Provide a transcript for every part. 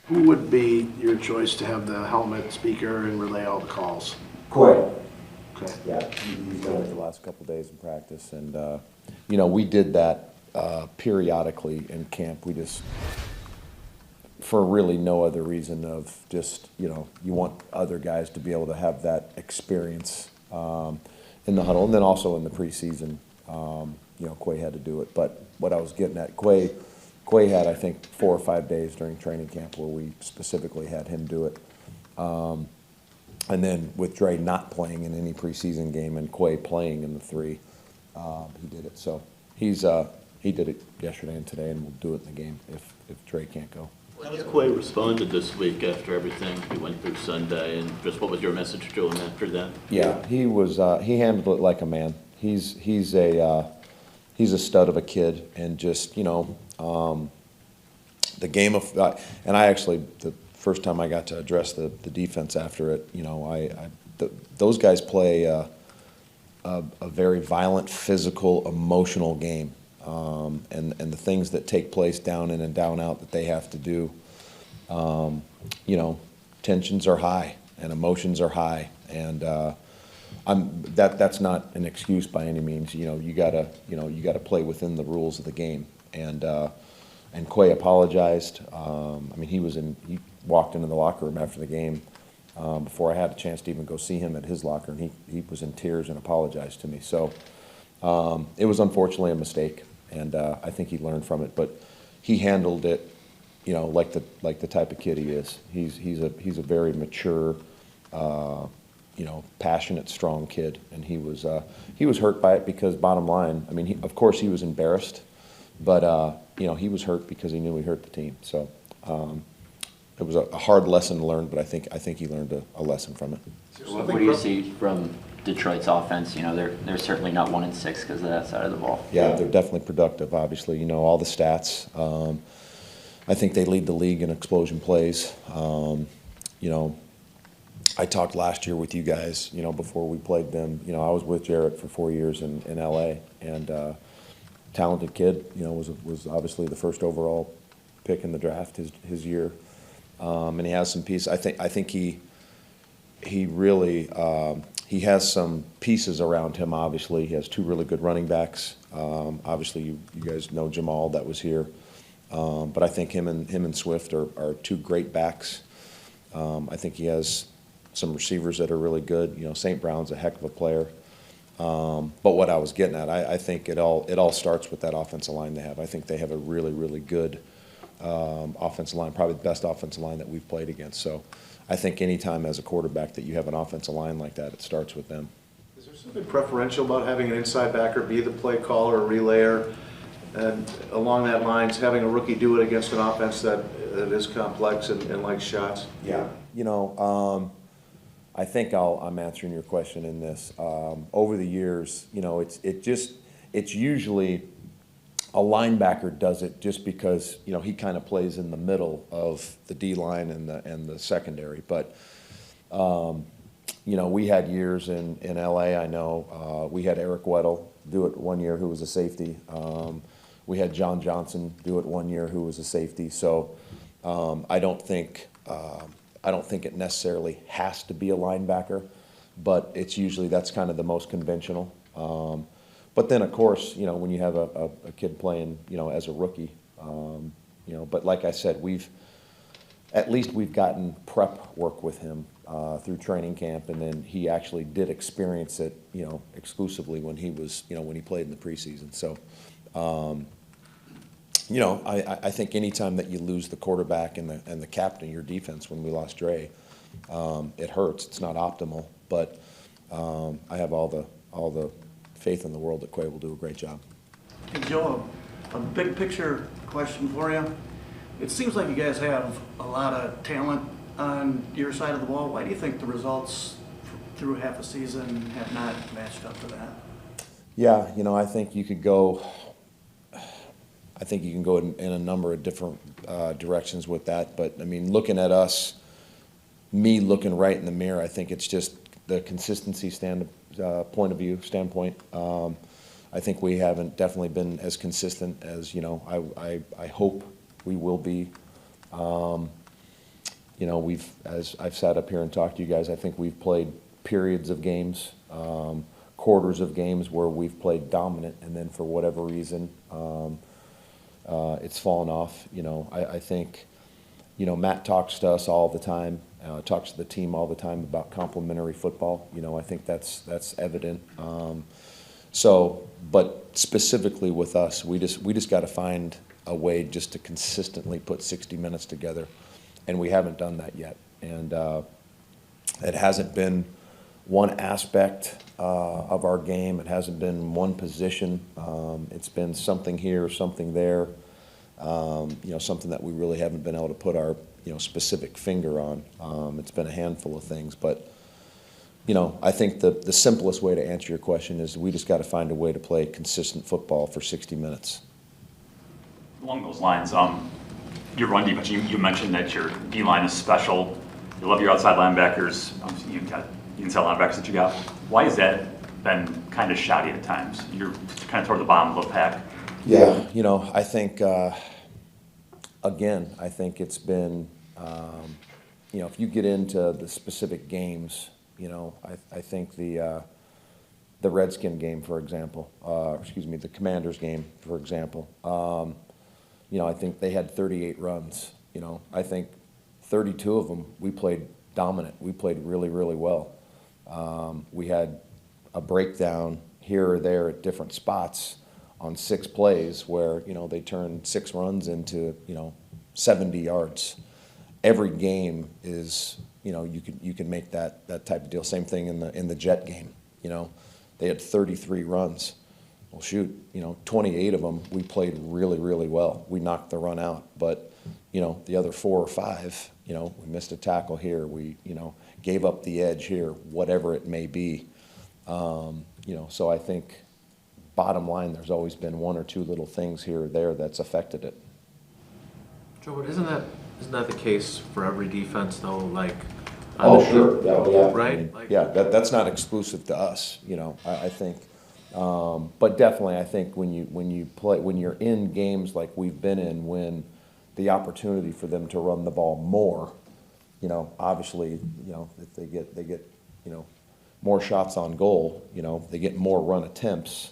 Who would be your choice to have the helmet speaker and relay all the calls? Quay. Okay. Yeah, he's done it the last couple of days in practice, and we did that periodically in camp. We just, for really no other reason of just, you want other guys to be able to have that experience in the huddle, and then also in the preseason, Quay had to do it. But what I was getting at, Quay had, I think, 4 or 5 days during training camp where we specifically had him do it. And then with Dre not playing in any preseason game and Quay playing in the 3, he did it. So he did it yesterday and today, and we'll do it in the game if Dre can't go. How has Quay responded this week after everything he went through Sunday, and just what was your message to him after that? Yeah, he was. He handled it like a man. He's a stud of a kid, and just the game of and I actually the first time I got to address the defense after it, those guys play a very violent, physical, emotional game. And the things that take place down in and down out that they have to do, tensions are high and emotions are high, and that's not an excuse by any means. You gotta play within the rules of the game. And Quay apologized. He walked into the locker room after the game before I had a chance to even go see him at his locker, and he was in tears and apologized to me. So it was unfortunately a mistake. And I think he learned from it, but he handled it, like the type of kid he is. He's a very mature, passionate, strong kid, and he was hurt by it because bottom line, of course he was embarrassed, but he was hurt because he knew he hurt the team. So it was a hard lesson to learn, but I think he learned a lesson from it. What do you see from Detroit's offense? They're certainly not 1-6 because of that side of the ball. Yeah, they're definitely productive, obviously. All the stats. I think they lead the league in explosion plays. I talked last year with you guys, before we played them. I was with Jarrett for 4 years in L.A., and talented kid, was obviously the first overall pick in the draft his year. And he has some pieces. I think he really he has some pieces around him. Obviously, he has 2 really good running backs. Obviously, you guys know Jamal that was here, but I think him and Swift are 2 great backs. I think he has some receivers that are really good. St. Brown's a heck of a player. But what I was getting at, I think it all starts with that offensive line they have. I think they have a really, really good offensive line, probably the best offensive line that we've played against. So I think anytime as a quarterback that you have an offensive line like that, it starts with them. Is there something preferential about having an inside backer be the play caller or relayer? And along that lines, having a rookie do it against an offense that is complex and likes shots? Yeah. I think I'm answering your question in this. Over the years, it's usually a linebacker does it just because he kind of plays in the middle of the D line and the secondary. But we had years in LA. I know we had Eric Weddle do it one year, who was a safety. We had John Johnson do it one year, who was a safety. So I don't think it necessarily has to be a linebacker, but it's usually that's kind of the most conventional. But then, of course, when you have a kid playing, as a rookie, but like I said, we've gotten prep work with him through training camp, and then he actually did experience it, exclusively when he was, when he played in the preseason. So, I think anytime that you lose the quarterback and the captain of your defense, when we lost Dre, it hurts. It's not optimal, but I have all the faith in the world that Quay will do a great job. Hey, Joe, a big picture question for you. It seems like you guys have a lot of talent on your side of the ball. Why do you think the results through half a season have not matched up to that? Yeah, I think you could go. I think you can go in a number of different directions with that. But looking at us, me looking right in the mirror, I think it's just the consistency standpoint. I think we haven't definitely been as consistent as I hope we will be. You know, as I've sat up here and talked to you guys, I think we've played periods of games, quarters of games where we've played dominant, and then for whatever reason, it's fallen off. You know, I think, you know, Matt talks to us all the time, talks to the team all the time about complementary football. You know, I think that's evident. But specifically with us, we just got to find a way just to consistently put 60 minutes together, and we haven't done that yet. And it hasn't been one aspect of our game. It hasn't been one position. It's been something here, something there. You know, something that we really haven't been able to put our, you know, specific finger on. It's been a handful of things, but, you know, I think the simplest way to answer your question is we just got to find a way to play consistent football for 60 minutes. Along those lines, your run defense, you mentioned that your D-line is special. You love your outside linebackers. You've got the inside linebackers that you got. Why has that been kind of shoddy at times? You're kind of toward the bottom of the pack. Yeah, you know, I think, again, I think it's been, you know, if you get into the specific games, you know, I think the Redskin game, for example, the Commanders game, for example, you know, I think they had 38 runs. You know, I think 32 of them, we played dominant. We played really, really well. We had a breakdown here or there at different spots on 6 plays where, you know, they turned 6 runs into, you know, 70 yards. Every game is, you know, you can make that type of deal. Same thing in the Jet game. You know, they had 33 runs. Well, shoot, you know, 28 of them we played really, really well. We knocked the run out, but, you know, the other 4 or 5, you know, we missed a tackle here. We, you know, gave up the edge here, whatever it may be. You know, so I think bottom line, there's always been 1 or 2 little things here or there that's affected it. Joe, but isn't that the case for every defense though? Like, Oh, sure. Yeah. right? Like, Yeah, that's not exclusive to us, you know, I think. But definitely, I think when you're in games like we've been in, when the opportunity for them to run the ball more, you know, obviously, you know, if they get, you know, more shots on goal, you know, they get more run attempts.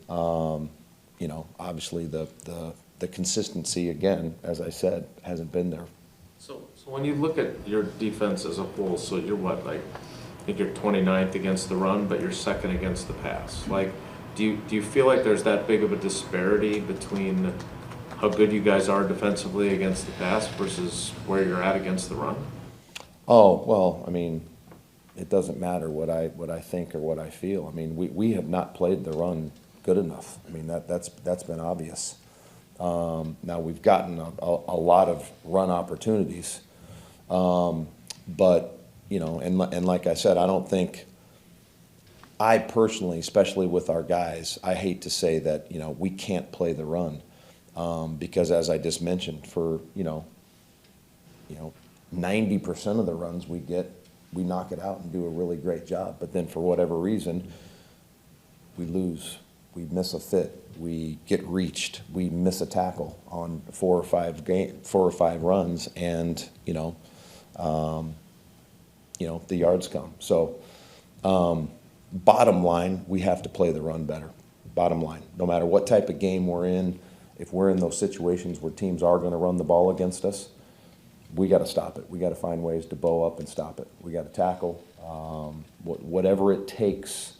You know, obviously the consistency, again, as I said, hasn't been there. So when you look at your defense as a whole, so you're what, like, I think you're 29th against the run, but you're 2nd against the pass. Like, do you feel like there's that big of a disparity between how good you guys are defensively against the pass versus where you're at against the run? Oh, well, I mean, it doesn't matter what I think or what I feel. I mean, we have not played the run good enough. I mean, that's been obvious. Now we've gotten a lot of run opportunities, but, you know, and like I said, I don't think, I personally, especially with our guys, I hate to say that, you know, we can't play the run, because as I just mentioned, for, you know, 90% of the runs we get, we knock it out and do a really great job. But then for whatever reason, we lose. We miss a fit. We get reached. We miss a tackle on 4 or 5 runs, and you know, the yards come. So, bottom line, we have to play the run better. Bottom line, no matter what type of game we're in, if we're in those situations where teams are going to run the ball against us, we got to stop it. We got to find ways to bow up and stop it. We got to tackle whatever it takes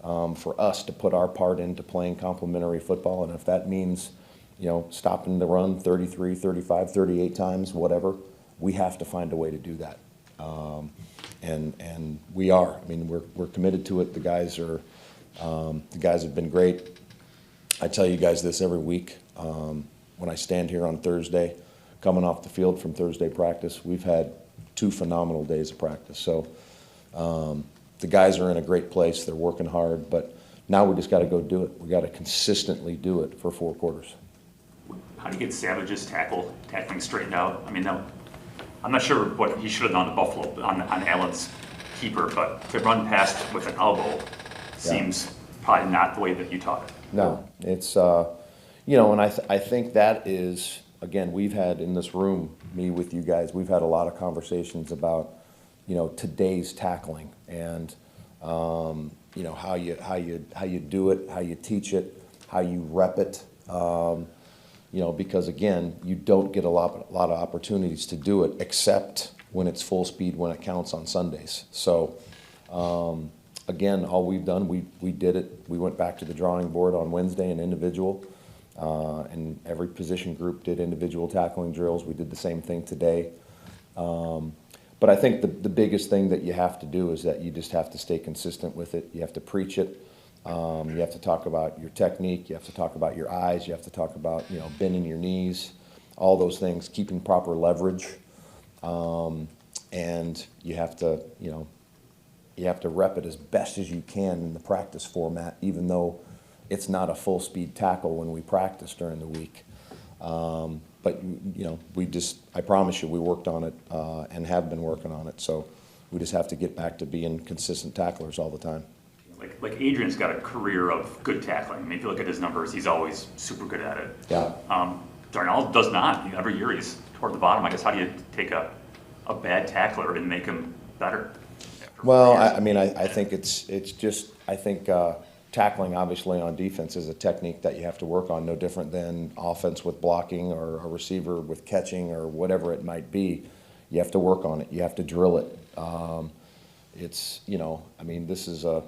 for us to put our part into playing complementary football. And if that means, you know, stopping the run 33, 35, 38 times, whatever, we have to find a way to do that. And we are. I mean, we're committed to it. The guys have been great. I tell you guys this every week. When I stand here on Thursday, coming off the field from Thursday practice, we've had 2 phenomenal days of practice. So the guys are in a great place. They're working hard, but now we just got to go do it. We got to consistently do it for 4 quarters. How do you get Savage's tackling straightened out? I mean, I'm not sure what he should have done to Buffalo on Allen's keeper, but to run past with an elbow seems probably not the way that you taught it. No, it's, you know, and I think that is, again, we've had in this room, me with you guys, we've had a lot of conversations about, today's tackling and, how you do it, how you teach it, how you rep it. Because again, you don't get a lot of opportunities to do it except when it's full speed, when it counts on Sundays. So, again, all we've done, we did it. We went back to the drawing board on Wednesday and individual, and every position group did individual tackling drills. We did the same thing today. But I think the biggest thing that you have to do is that you just have to stay consistent with it. You have to preach it. You have to talk about your technique. You have to talk about your eyes. You have to talk about, bending your knees, all those things, keeping proper leverage. And you have to, rep it as best as you can in the practice format, even though it's not a full speed tackle when we practice during the week. But I promise you, we worked on it, and have been working on it. So we just have to get back to being consistent tacklers all the time. Like Adrian's got a career of good tackling. I mean, if you look at his numbers, he's always super good at it. Yeah. Darnell does not. Every year he's toward the bottom. I guess, how do you take a bad tackler and make him better? Well, I think I think tackling obviously on defense is a technique that you have to work on, no different than offense with blocking or a receiver with catching or whatever it might be. You have to work on it. You have to drill it. This is a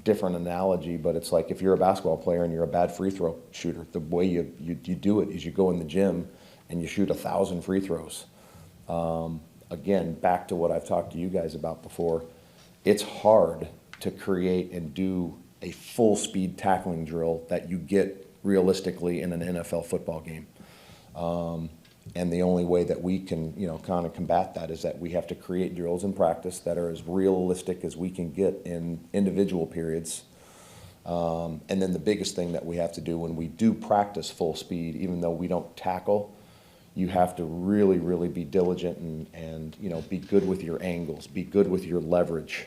different analogy, but it's like if you're a basketball player and you're a bad free throw shooter, the way you do it is you go in the gym and you shoot 1,000 free throws. Again, back to what I've talked to you guys about before, it's hard to create and do a full speed tackling drill that you get realistically in an NFL football game. And the only way that we can, kind of combat that is that we have to create drills in practice that are as realistic as we can get in individual periods. And then the biggest thing that we have to do when we do practice full speed, even though we don't tackle, you have to really, really be diligent and be good with your angles, be good with your leverage.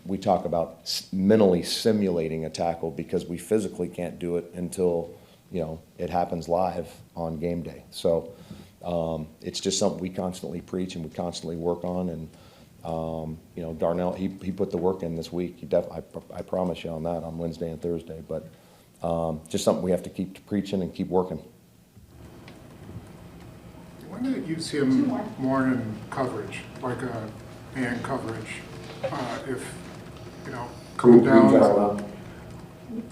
We talk about mentally simulating a tackle because we physically can't do it until it happens live on game day. So it's just something we constantly preach and we constantly work on. And Darnell, he put the work in this week. I promise you on that on Wednesday and Thursday. But just something we have to keep preaching and keep working. Why not use him more in coverage, like a man coverage? Coming down.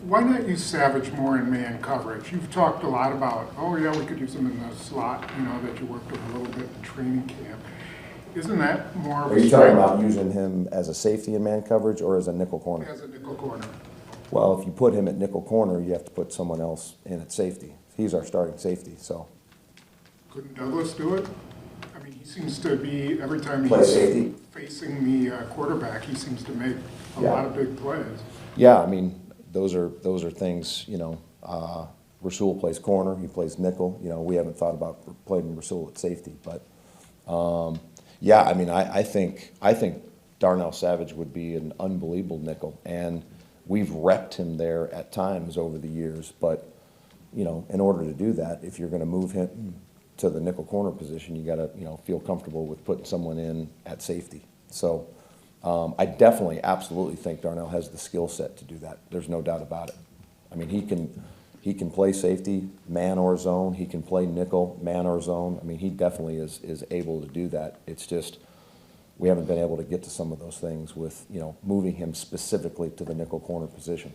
Why not use Savage more in man coverage? You've talked a lot about, we could use him in the slot, that you worked with a little bit in training camp. Isn't that more of a Are you talking about using him as a safety in man coverage or as a nickel corner? as a nickel corner? Well, if you put him at nickel corner, you have to put someone else in at safety. He's our starting safety, so. Couldn't Douglas do it? I mean, he seems to be, every time Play he's safety? facing the quarterback, he seems to make a Yeah. lot of big plays. Yeah, those are things, Rasul plays corner, he plays nickel. We haven't thought about playing Rasul at safety, but I think Darnell Savage would be an unbelievable nickel, and we've repped him there at times over the years. But in order to do that, if you're going to move him to the nickel corner position, you got to feel comfortable with putting someone in at safety. So. I definitely, absolutely think Darnell has the skill set to do that. There's no doubt about it. He can play safety, man or zone. He can play nickel, man or zone. He definitely is able to do that. It's just we haven't been able to get to some of those things with moving him specifically to the nickel corner position.